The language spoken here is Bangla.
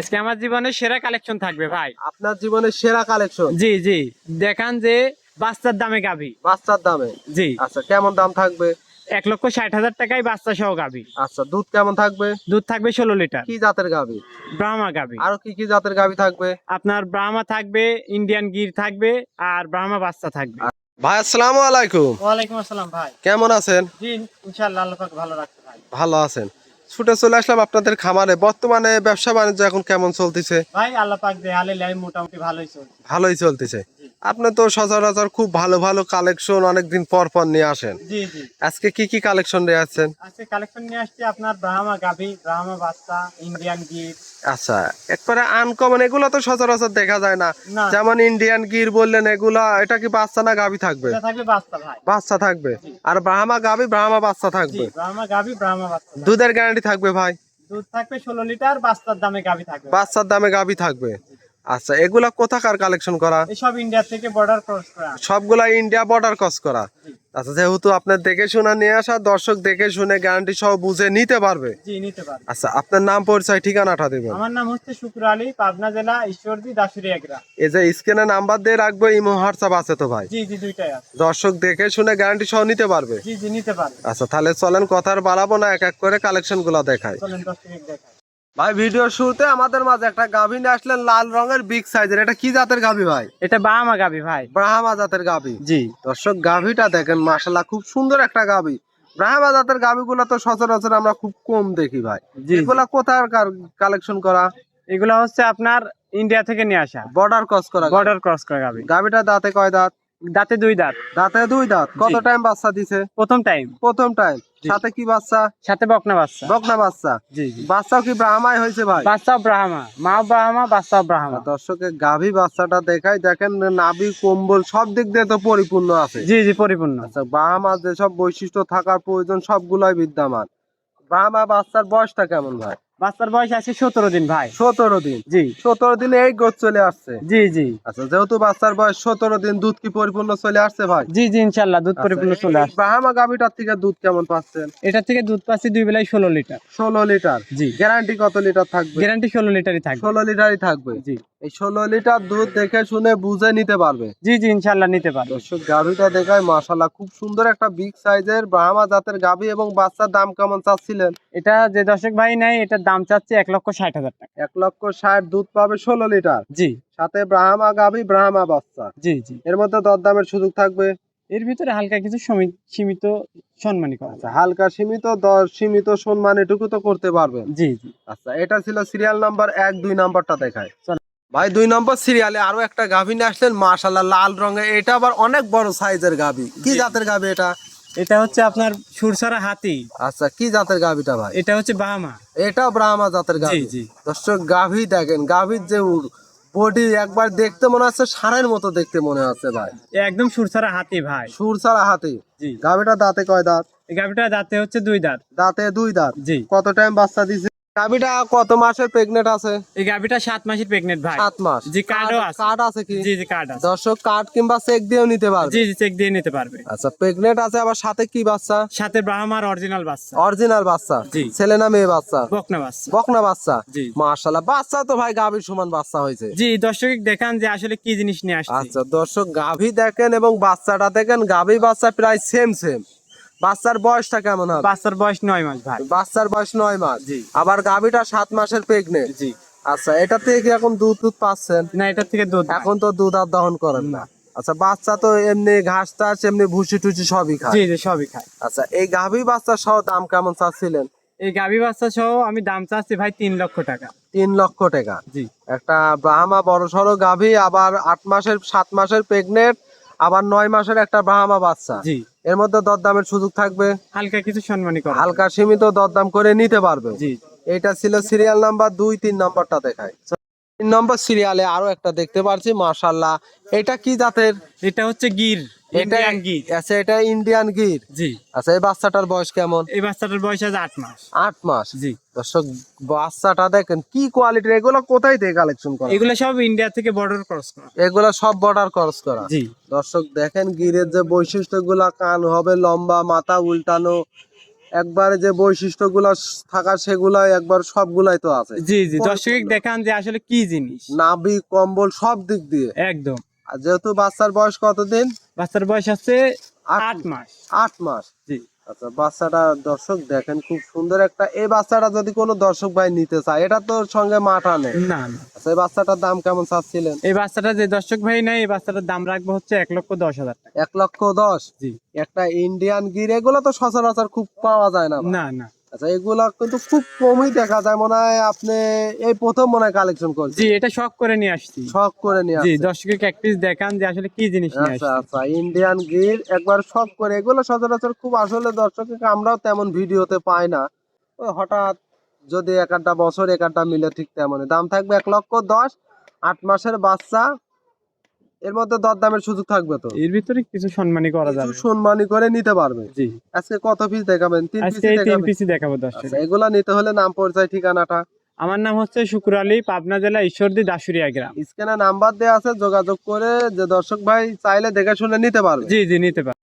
আজকে আমার জীবনের সেরা কালেকশন থাকবে ভাই। আপনার জীবনের সেরা কালেকশন? জি জি, দেখান যে বাচ্চার দামে গাভী। বাচ্চার দামে? জি। আচ্ছা, কেমন দাম থাকবে? 1,60,000 টাকায় বাচ্চা সহ গাভী। আচ্ছা, দুধ কেমন থাকবে? দুধ থাকবে 16 লিটার। কি জাতের গাভী? ব্রাহ্মা গাভী। আরো কি কি জাতের গাভী থাকবে? আপনার ব্রাহ্মা থাকবে, ইন্ডিয়ান গির থাকবে, আর ব্রাহ্মা বাচ্চা থাকবে। ভাই আসসালামু আলাইকুম। ওয়ালাইকুম আসসালাম ভাই। কেমন আছেন? জি ইনশাআল্লাহ, আল্লাহ পাক ভালো রাখছে ভাই। ভালো আছেন? ছুটে চলে আসলাম আপনাদের খামারে। বর্তমানে ব্যবসা বাণিজ্য এখন কেমন চলতেছে? ভাই আল্লাহ পাক দেয়ালে লাই মোটামুটি ভালোই চলছে। ভালোই চলতেছে। আপনি তো সচরাচর খুব ভালো ভালো কালেকশন অনেকদিন পর পর নিয়ে আসেন। জি জি। আজকে কি কি কালেকশন নিয়ে আসছেন? আজকে কালেকশন নিয়ে আসছি আপনার ব্রাহ্মা গাভী, ব্রাহ্মা বাচ্চা, ইন্ডিয়ান গির। আচ্ছা, একবারে আনকমন, এগুলো তো সচরাচর দেখা যায় না। না। যেমন ইন্ডিয়ান গির বললেন, এগুলা এটা কি বাচ্চা না গাভী থাকবে? এটা থাকবে বাচ্চা ভাই। বাচ্চা থাকবে। জি। আর ব্রাহ্মা গাভী ব্রাহ্মা বাচ্চা জি, থাকবে। ব্রাহ্মা গাভী, ব্রাহ্মা বাচ্চা। দুধের গ্যারান্টি থাকবে ভাই? দুধ থাকবে 16 লিটার, বাচ্চার দামে গাভী থাকবে। বাচ্চার দামে গাভী থাকবে। আচ্ছা, এগুলা কোথাকার কালেকশন করা? এসব ইন্ডিয়া থেকে বর্ডার ক্রস করা। সবগুলা ইন্ডিয়া বর্ডার ক্রস করা। জি। আচ্ছা, যেহেতু আপনার দেখে শুনে নিয়ে আসা, দর্শক দেখে শুনে গ্যারান্টি সহ বুঝে নিতে পারবে। জি, নিতে পারবে। আচ্ছা, আপনার নাম পরিচয় ঠিকানাটা দেবেন। আমার নাম হচ্ছে শুক্র আলী, পাবনা জেলা ঈশ্বরদী দাসুরিয়া গ্রাম। এই যে স্ক্রিনে নাম্বার দিয়ে রাখবো, ইমো হোয়াটসঅ্যাপ আছে তো ভাই? জি জি, দুইটাই আছে। দর্শক দেখে শুনে গ্যারান্টি সহ নিতে পারবে। জি জি, নিতে পারবে। আচ্ছা, তাহলে চলেন কথার বাড়াবো না, এক এক করে কালেকশন গুলা দেখাই। চলেন 10 মিনিট দেখাই। ভাই, ভিডিও শুরুতে আমাদের মাঝে একটা গাভী নিয়ে আসলেন, লাল রঙের বিগ সাইজের। এটা কি জাতের গাভী ভাই? এটা ব্রাহ্মা গাভী ভাই। ব্রাহ্মা জাতের গাভী। জি। দর্শক, গাভীটা দেখেন, মাশাআল্লাহ খুব সুন্দর একটা গাভী। ব্রাহ্মা জাতের গাভীগুলো তো সচরাচর আমরা খুব কম দেখি ভাই। জি। এগুলা কোথার কালেকশন করা? এগুলা হচ্ছে আপনার ইন্ডিয়া থেকে নিয়ে আসা, বর্ডার ক্রস করা। বর্ডার ক্রস করা গাভী। গাভীটা দাঁতে কয় দাঁত? দাঁতে 2 দাঁত। দাঁতে 2 দাঁত। কত জি। টাইম বাচ্চা দিছে? প্রথম টাইম। প্রথম টাইম। জি। সাথে কি বাচ্চা? সাথে বকনা বাচ্চা। বকনা বাচ্চা। জি জি। বাচ্চাও কি ব্রাহ্মাই হয়েছে ভাই? বাচ্চা ব্রাহ্মা, মা ব্রাহ্মা, বাচ্চা ব্রাহ্মা। দর্শকের গাভী বাচ্চাটা দেখাই, দেখেন নাভি কম্বল সব দিক দিয়ে তো পরিপূর্ণ আছে। জি জি, পরিপূর্ণ। আচ্ছা, ব্রাহ্মা যেসব বৈশিষ্ট্য থাকার প্রয়োজন সবগুলাই বিদ্যমান। ব্রাহ্মা বাচ্চার বয়সটা কেমন ভাই? বাচ্চার বয়স আছে 17 দিন ভাই। 17 দিন। জি 17 দিনে এই গোছ চলে আসছে। জি জি। আচ্ছা, যেহেতু বাচ্চার বয়স 17 দিন, দুধ কি পরিপূর্ণ চলে আসছে ভাই? জি জি, ইনশাআল্লাহ দুধ পরিপূর্ণ চলে আসে। ব্রাহ্মা গাভীটার থেকে দুধ কেমন পাচ্ছেন? এটা থেকে দুধ পাচ্ছি 2 বেলায় 16 লিটার। 16 লিটার। জি। গ্যারান্টি কত লিটার থাকবে? গ্যারান্টি 16 লিটারই থাকবে। 16 লিটারই থাকবে। জি এই 16 লিটার দুধ দেখে শুনে বুঝে নিতে পারবে। জি জি, ইনশাআল্লাহ নিতে পারবে। দর্শক, গাভীটা দেখায়, মাশাআল্লাহ খুব সুন্দর একটা বিগ সাইজের ব্রাহ্মা জাতের গাভী। এবং বাচ্চার দাম কেমন চাচ্ছিলেন? এটা যে দর্শক ভাই নাই, এটার দাম চাচ্ছে 1,60,000 টাকা। 1,60,000। দুধ পাবে 16 লিটার। জি। সাথে ব্রাহ্মা গাভী, ব্রাহ্মা বাচ্চা। জি জি। এর মধ্যে দরদামের সুযোগ থাকবে? এর ভিতরে হালকা কিছু সীমিত সম্মানী করা আচ্ছা, যায়। হালকা সীমিত সম্মান এটুকু তো করতে পারবেন। জি জি। আচ্ছা, এটা ছিল সিরিয়াল নাম্বার 1। 2 নাম্বারটা দেখায়। চলো। ভাই, 2 নম্বর সিরিয়ালে আরো একটা গাভী নিয়ে আসলেন, মাশাআল্লাহ লাল রঙের। এটা আবার অনেক বড় সাইজের গাভী। কি জাতের গাভী এটা? এটা হচ্ছে আপনার সুরসারা হাতি। আচ্ছা, কি জাতের গাভীটা ভাই? এটা হচ্ছে ব্রাহ্মা। এটাও ব্রাহ্মা জাতের গাভী। জি জি। দর্শক, গাভী দেখেন, গাভীর যে বডি একবার দেখতে মনে হচ্ছে ষাঁড়ের মতো দেখতে মনে হচ্ছে ভাই। একদম সুরসারা হাতি ভাই। সুর ছাড়া হাতি। জি। গাভীটা দাঁতে কয় দাঁত? এই গাভীটা দাঁতে হচ্ছে 2 দাঁত। দাঁতে 2 দাঁত। জি। কত টাইম বাচ্চা দিছে? গাভীটা কত মাসের প্রেগনেন্ট আছে? এই গাভীটা 7 মাসের প্রেগনেন্ট ভাই। 7 মাস। জি, কার্ডও আছে। কার্ড আছে কি? জি জি, কার্ড আছে। দর্শক, কার্ড কিংবা চেক দিয়েও নিতে পারবে। জি জি, চেক দিয়ে নিতে পারবে। আচ্ছা, প্রেগনেন্ট আছে, আবার সাথে কি বাচ্চা? সাথে ব্রাহ্মার অরিজিনাল বাচ্চা। অরিজিনাল বাচ্চা। জি। ছেলে না মেয়ে বাচ্চা? বকনা বাচ্চা। বকনা বাচ্চা। জি। মাশাআল্লাহ, বাচ্চা তো ভাই গাভীর সমান বাচ্চা হয়েছে। জি, দর্শক দেখান যে আসলে কি জিনিস নিয়ে আসছে। আচ্ছা, দর্শক গাভী দেখেন এবং বাচ্চাটা দেখেন, গাভী বাচ্চা প্রায় সেম সেম। বাচ্চার বয়সটা কেমন হবে? বাচ্চার বয়স 9 মাস ভাই। বাচ্চার বয়স 9 মাস। জি। আবার গাভীটা 7 মাসের প্রেগনেন্ট। জি। আচ্ছা, এটা থেকে কি এখন দুধ পাচ্ছেন? না, এটা থেকে দুধ এখন তো দুধ আর দহন করেন না। আচ্ছা, বাচ্চা তো এমনি ঘাস টাস এমনি ভুসি টুসি সবই খায়। জি জি, সবই খায়। আচ্ছা, এই গাভী বাচ্চা সহ দাম কেমন চাচ্ছিলেন? এই গাভী বাচ্চা সহ আমি দাম চাচ্ছি ভাই 3 লক্ষ টাকা। 3 লক্ষ টাকা। জি। একটা ব্রাহ্মা বড় সড়ো গাভী, আবার 7 মাসের প্রেগনেন্ট, আবার 9 মাসের একটা ব্রাহ্মা বাচ্চা। জি। এর মধ্যে দরদামের সুযোগ থাকবে? হালকা কিছু সম্মানী করা। হালকা সীমিত দরদাম করে নিতে পারবে। জি। এটা ছিল সিরিয়াল নাম্বার 2। 3 নাম্বারটা দেখায়। 3 নম্বর সিরিয়ালে আরো একটা দেখতে পাচ্ছি, মাশাআল্লাহ। এটা কি জাতের? এটা হচ্ছে গির, ইন্ডিয়ান গির। আচ্ছা, এটা ইন্ডিয়ান গির। জি। আচ্ছা, এই বাচ্চাটার বয়স কেমন? এই বাচ্চাটার বয়স আছে 8 মাস। 8 মাস। জি। দর্শক, বাচ্চাটা দেখেন কি কোয়ালিটির। এগুলো কোথায় থেকে কালেকশন করা? এগুলো সব ইন্ডিয়া থেকে বর্ডার ক্রস করা। এগুলো সব বর্ডার ক্রস করা। জি। দর্শক দেখেন, গিরের যে বৈশিষ্ট্যগুলা, কান হবে লম্বা, মাথা উল্টানো, একবারে যে বৈশিষ্ট্যগুলো থাকা সেগুলা একবার সবগুলাই তো আছে। জি জি, দর্শক দেখান যে আসলে কি জিনিস। নাভি কম্বল সব দিক দিয়ে একদম। আর যেহেতু বাচ্চার বয়স কতদিন? বাচ্চার বয়স আছে 8 8 মাস। 8 মাস। জি আচ্ছা বাচ্চাটা দর্শক দেখেন খুব সুন্দর একটা। এই বাচ্চাটা যদি কোনো দর্শক ভাই নিতে চায় এটা তোর সঙ্গে মাঠা নেই। না না, আচ্ছা এই বাচ্চাটার দাম কেমন চাচ্ছিলেন? এই বাচ্চাটা যে দর্শক ভাই নেয় এই বাচ্চাটার দাম রাখবো হচ্ছে 1,10,000 টাকা। 1,10,000। জি। একটা ইন্ডিয়ান গির এগুলো তো সচরাচর খুব পাওয়া যায় না ভাই। না না। আচ্ছা এগুলা কিন্তু খুব কমই দেখা যায়, মনে হয় আপনি এই প্রথম মনে হয় কালেকশন করছেন। জি, এটা শখ করে নিয়ে আসছি। শখ করে নিয়ে জি, আসছেন। দর্শকের এক পিস দেখান যে আসলে কি জিনিস নিয়ে আচ্ছা আসছি। আচ্ছা ইন্ডিয়ান গির একবার শখ করে, এগুলো সচরাচর খুব আসলে দর্শককে আমরাও তেমন ভিডিওতে পাই না। ওই হঠাৎ যদি এক একটা বছর এক একটা মিলে ঠিক তেমনই দাম থাকবে 1,10,000। 8 মাসের বাচ্চা, এর মধ্যে দরদামের সুযোগ থাকবে তো? এর ভিতরে কিছু সম্মানই করা কিছু যাবে। সম্মানী করে নিতে পারবে। জি, আজকে কত পিস দেখাবেন? 3 আজকে পিস এই 3 দেখাবেন? পিসই দেখাবো দর্শক। আচ্ছা এগুলা নিতে হলে নাম পরিচয় ঠিকানাটা। আমার নাম হচ্ছে শুকুর আলী, পাবনা জেলা ঈশ্বরদী দাসুরিয়া গ্রাম। স্ক্রিনে নাম্বার দেওয়া আছে, যোগাযোগ করে যে দর্শক ভাই চাইলে দেখে শুনে নিতে পারবে। জি জি, নিতে পারেন।